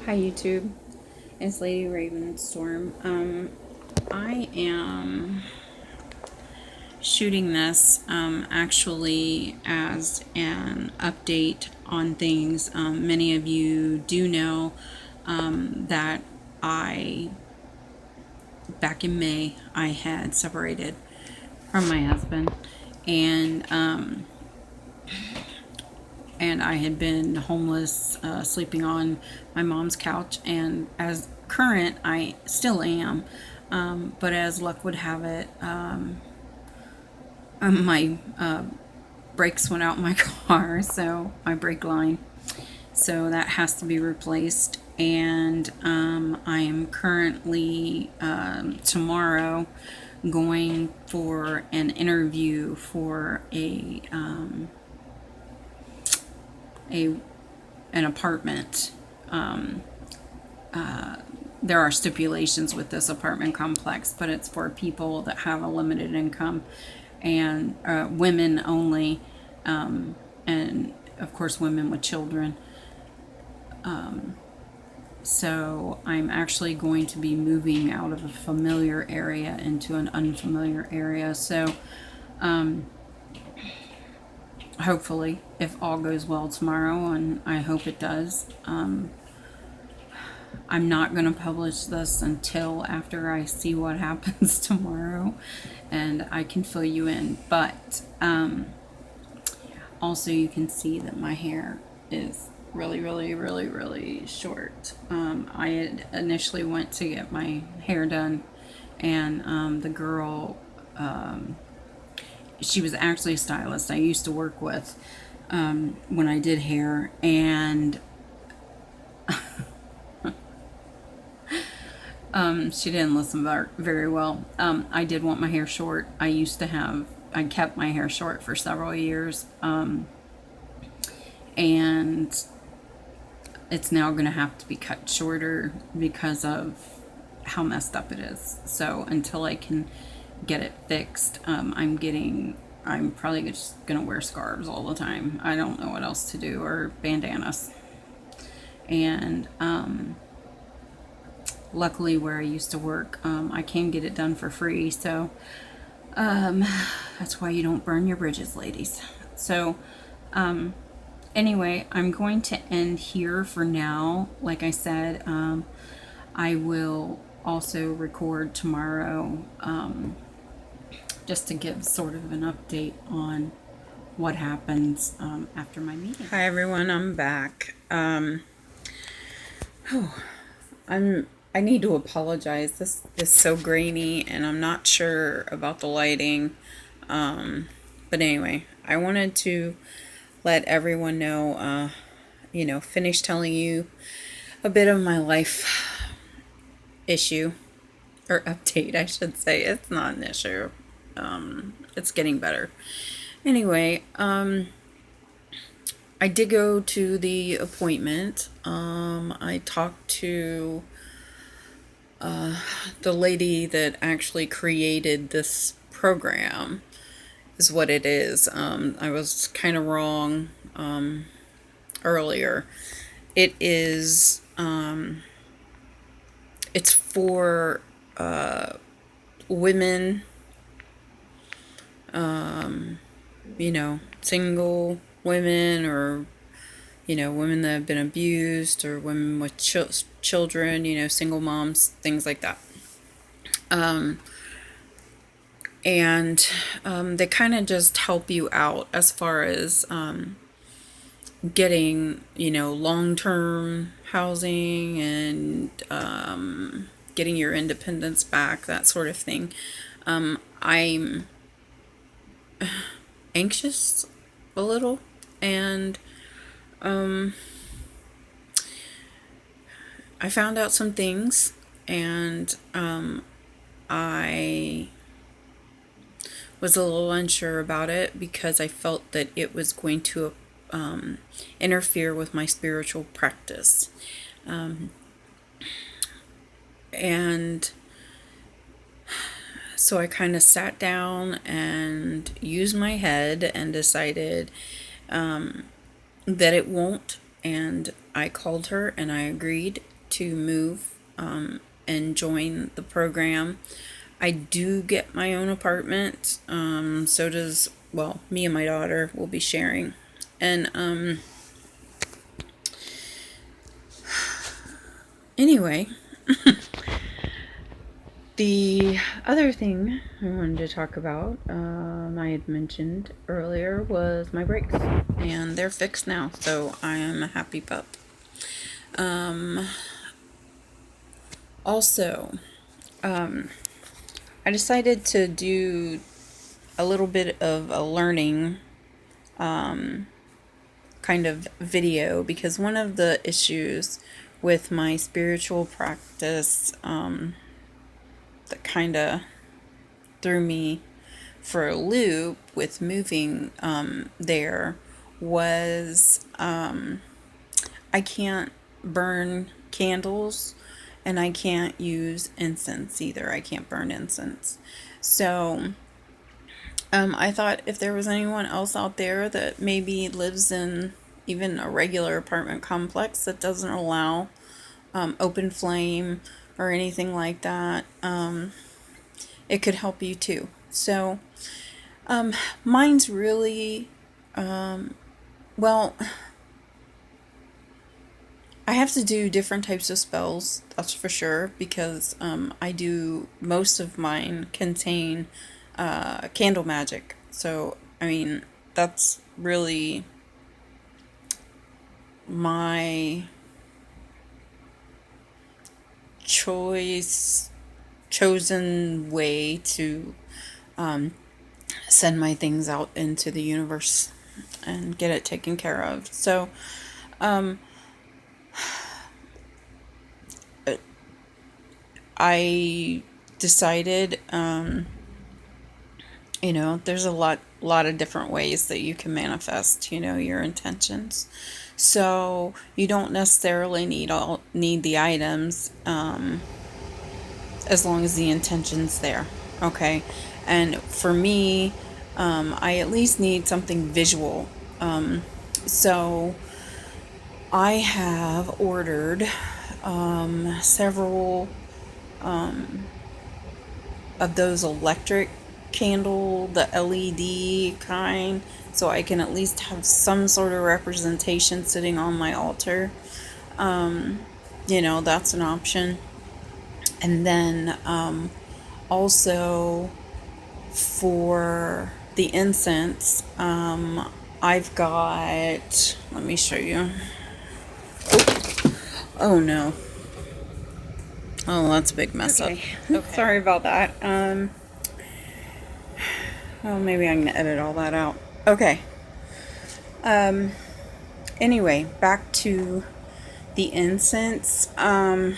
Hi YouTube, it's Lady Ravenstorm. I am shooting this actually as an update on things. Many of you do know that back in May, I had separated from my husband, and and I had been homeless, sleeping on my mom's couch, and as current, I still am. But as luck would have it, my brakes went out in my car, so my brake line. So that has to be replaced. And I am currently tomorrow going for an interview for a an apartment. There are stipulations with this apartment complex, but it's for people that have a limited income and women only, and of course women with children. So I'm actually going to be moving out of a familiar area into an unfamiliar area. So hopefully, if all goes well tomorrow, and I hope it does, I'm not going to publish this until after I see what happens tomorrow, and I can fill you in. But also you can see that my hair is really short. I had initially went to get my hair done, and the girl, she was actually a stylist I used to work with when I did hair, and she didn't listen very well. I did want my hair short. I kept my hair short for several years, and it's now going to have to be cut shorter because of how messed up it is. So until I can get it fixed, I'm probably just going to wear scarves all the time. I don't know what else to do, or bandanas. And luckily where I used to work, I can get it done for free. So that's why you don't burn your bridges, ladies. So anyway, I'm going to end here for now. Like I said, I will also record tomorrow, just to give sort of an update on what happens after my meeting. Hi everyone, I'm back. I need to apologize. This is so grainy, and I'm not sure about the lighting. But anyway, I wanted to let everyone know, finish telling you a bit of my life issue, or update, I should say. It's not an issue. It's getting better. Anyway, I did go to the appointment. I talked to the lady that actually created this program, is what it is. I was kind of wrong earlier. It is, it's for women, single women, or women that have been abused, or women with children, single moms, things like that. And they kind of just help you out as far as getting, long-term housing, and getting your independence back, that sort of thing. I'm anxious a little, and I found out some things, and I was a little unsure about it because I felt that it was going to interfere with my spiritual practice. And so I kind of sat down and used my head and decided that it won't, and I called her and I agreed to move and join the program. I do get my own apartment. So does, well, me and my daughter will be sharing. And anyway, the other thing I wanted to talk about, I had mentioned earlier, was my brakes. And they're fixed now, so I am a happy pup. Also, I decided to do a little bit of a learning kind of video, because one of the issues with my spiritual practice that kind of threw me for a loop with moving there was I can't burn candles and I can't use incense either. I can't burn incense. So I thought if there was anyone else out there that maybe lives in even a regular apartment complex that doesn't allow open flame or anything like that, it could help you too. So mine's really, well, I have to do different types of spells, that's for sure, because I do, most of mine contain candle magic. So, I mean, that's really my chosen way to send my things out into the universe and get it taken care of. So, I decided, there's a lot of different ways that you can manifest, your intentions. So you don't necessarily need the items, as long as the intention's there. Okay. And for me, I at least need something visual. So I have ordered several of those electric candle, the LED kind, so I can at least have some sort of representation sitting on my altar. That's an option. And then also for the incense, I've got, let me show you. Oh no. Oh, that's a big mess up. Okay. Sorry about that. Well, maybe I can edit all that out. Okay. Anyway, back to the incense. I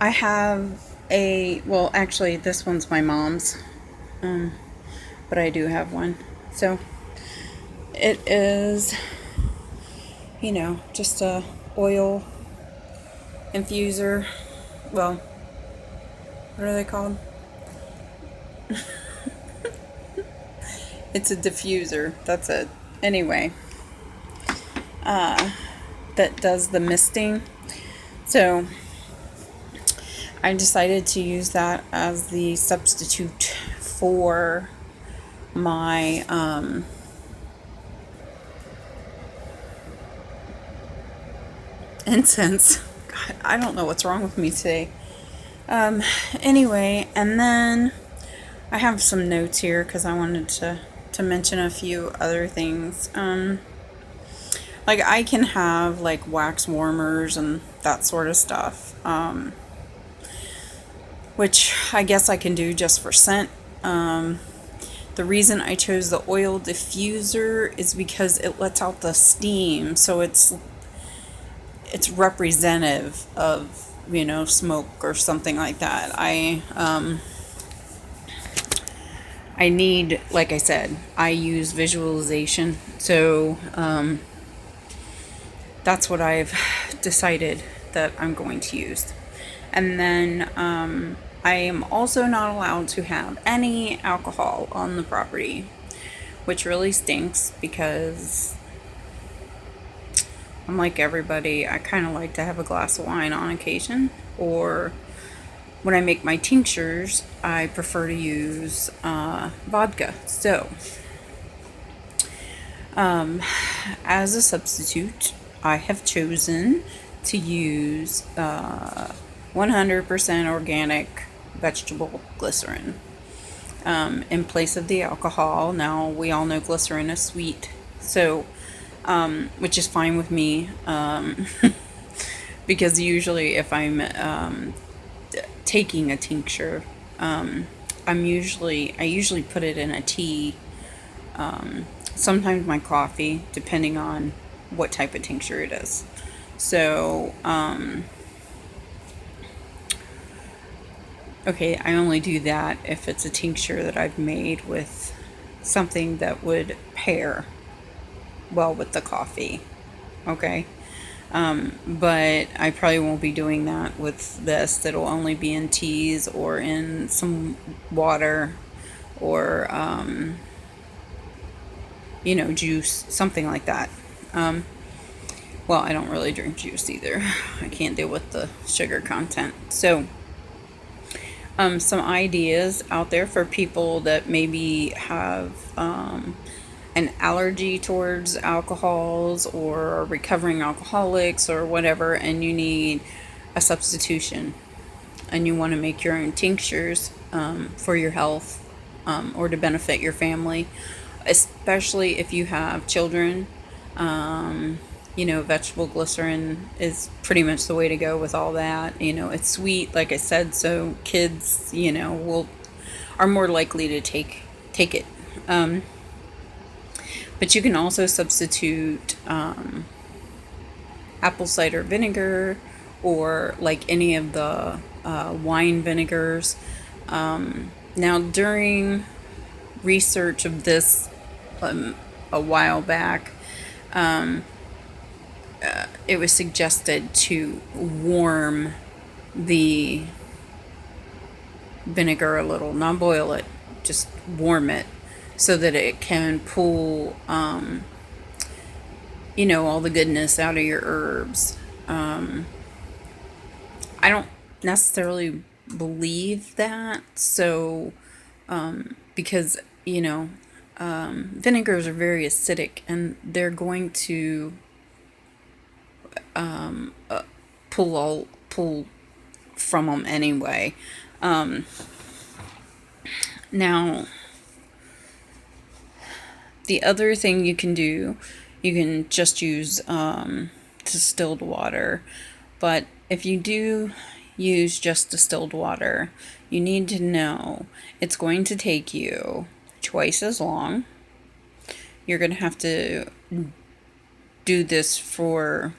have well, actually, this one's my mom's. But I do have one. So, it is, just a oil infuser. Well, what are they called? It's a diffuser. That's it. Anyway, that does the misting. So I decided to use that as the substitute for my incense. God, I don't know what's wrong with me today. Anyway, and then I have some notes here because I wanted to mention a few other things. Like I can have like wax warmers and that sort of stuff, which I guess I can do just for scent. The reason I chose the oil diffuser is because it lets out the steam, so it's representative of, smoke or something like that. I need, like I said, I use visualization, so that's what I've decided that I'm going to use. And then I am also not allowed to have any alcohol on the property, which really stinks because, I'm like everybody. I kind of like to have a glass of wine on occasion, or when I make my tinctures, I prefer to use vodka. So, as a substitute, I have chosen to use 100% organic vegetable glycerin in place of the alcohol. Now, we all know glycerin is sweet, so which is fine with me, because usually if I'm taking a tincture, I usually put it in a tea, sometimes my coffee, depending on what type of tincture it is. So, okay, I only do that if it's a tincture that I've made with something that would pair well with the coffee. Okay. But I probably won't be doing that with this. It'll only be in teas or in some water or, juice, something like that. Well, I don't really drink juice either. I can't deal with the sugar content. So, some ideas out there for people that maybe have an allergy towards alcohols or recovering alcoholics or whatever, and you need a substitution and you want to make your own tinctures for your health, or to benefit your family, especially if you have children. Vegetable glycerin is pretty much the way to go with all that. It's sweet, like I said, so kids, are more likely to take it. But you can also substitute apple cider vinegar, or like any of the wine vinegars. Now, during research of this a while back, it was suggested to warm the vinegar a little, not boil it, just warm it, so that it can pull, all the goodness out of your herbs. I don't necessarily believe that, so, because, vinegars are very acidic and they're going to pull from them anyway. Now, the other thing you can do, you can just use distilled water. But if you do use just distilled water, you need to know it's going to take you twice as long. You're going to have to do this for,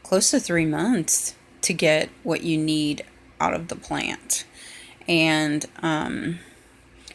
close to 3 months to get what you need out of the plant. And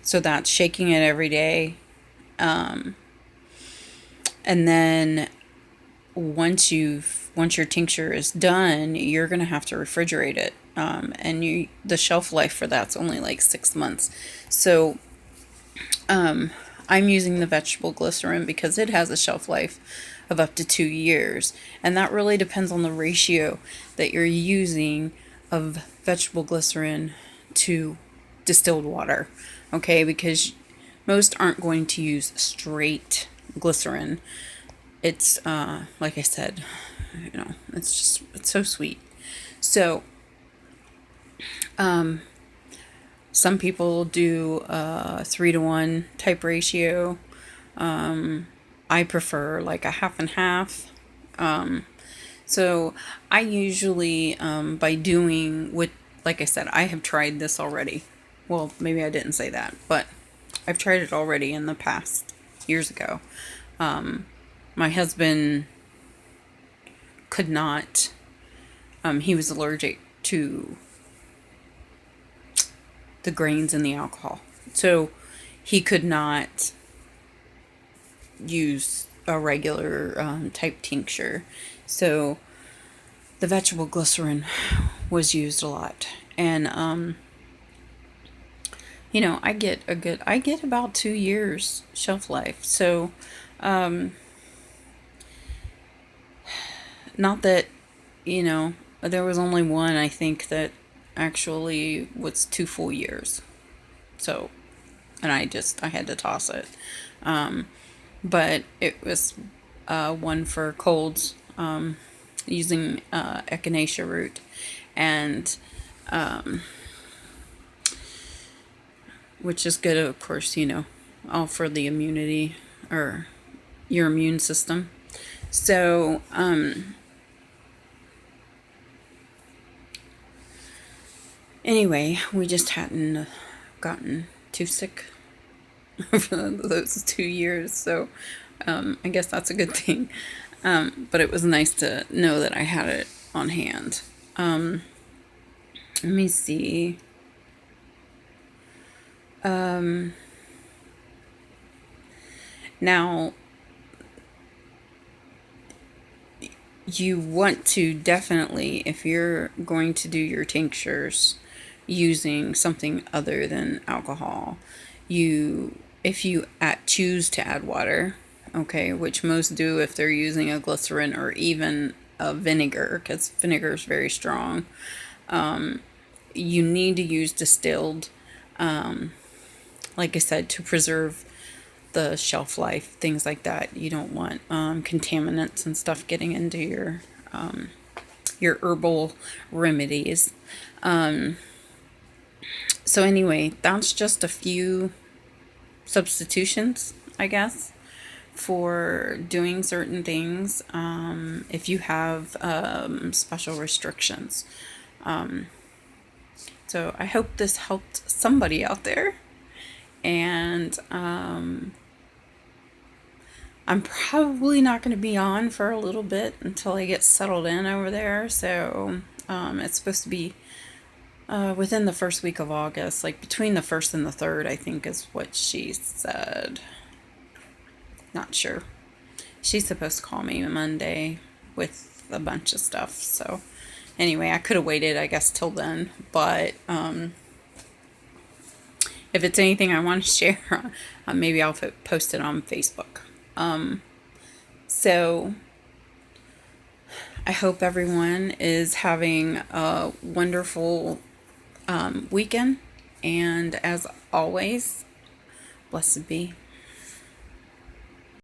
so that's shaking it every day. And then once your tincture is done, you're going to have to refrigerate it. And the shelf life for that's only like 6 months. So I'm using the vegetable glycerin because it has a shelf life of up to 2 years. And that really depends on the ratio that you're using of vegetable glycerin to distilled water. Okay, because most aren't going to use straight glycerin. It's, like I said, it's so sweet. So, some people do a 3-to-1 type ratio. I prefer like a half and half. So I usually, by doing with, like I said, I have tried this already. Well, maybe I didn't say that, but I've tried it already in the past, years ago. My husband could not, he was allergic to the grains in the alcohol. So he could not use a regular type tincture. So the vegetable glycerin was used a lot. And, I get about 2 years shelf life. So, Not that, there was only one, I think, that actually was 2 full years. So, and I had to toss it. But it was one for colds, using echinacea root, and which is good, of course, all for the immunity, or your immune system. So, anyway, we just hadn't gotten too sick for those 2 years, so I guess that's a good thing. But it was nice to know that I had it on hand. Let me see. Now, you want to definitely, if you're going to do your tinctures using something other than alcohol, if you choose to add water, okay, which most do if they're using a glycerin or even a vinegar, because vinegar is very strong, you need to use distilled, like I said, to preserve the shelf life, things like that. You don't want contaminants and stuff getting into your herbal remedies. So anyway, that's just a few substitutions, I guess, for doing certain things, if you have special restrictions. So I hope this helped somebody out there. And I'm probably not going to be on for a little bit until I get settled in over there. So it's supposed to be within the first week of August, like between the 1st and the 3rd, I think is what she said. Not sure. She's supposed to call me Monday with a bunch of stuff. So anyway, I could have waited, I guess, till then. But if it's anything I want to share, maybe I'll post it on Facebook. So I hope everyone is having a wonderful weekend. And as always, blessed be.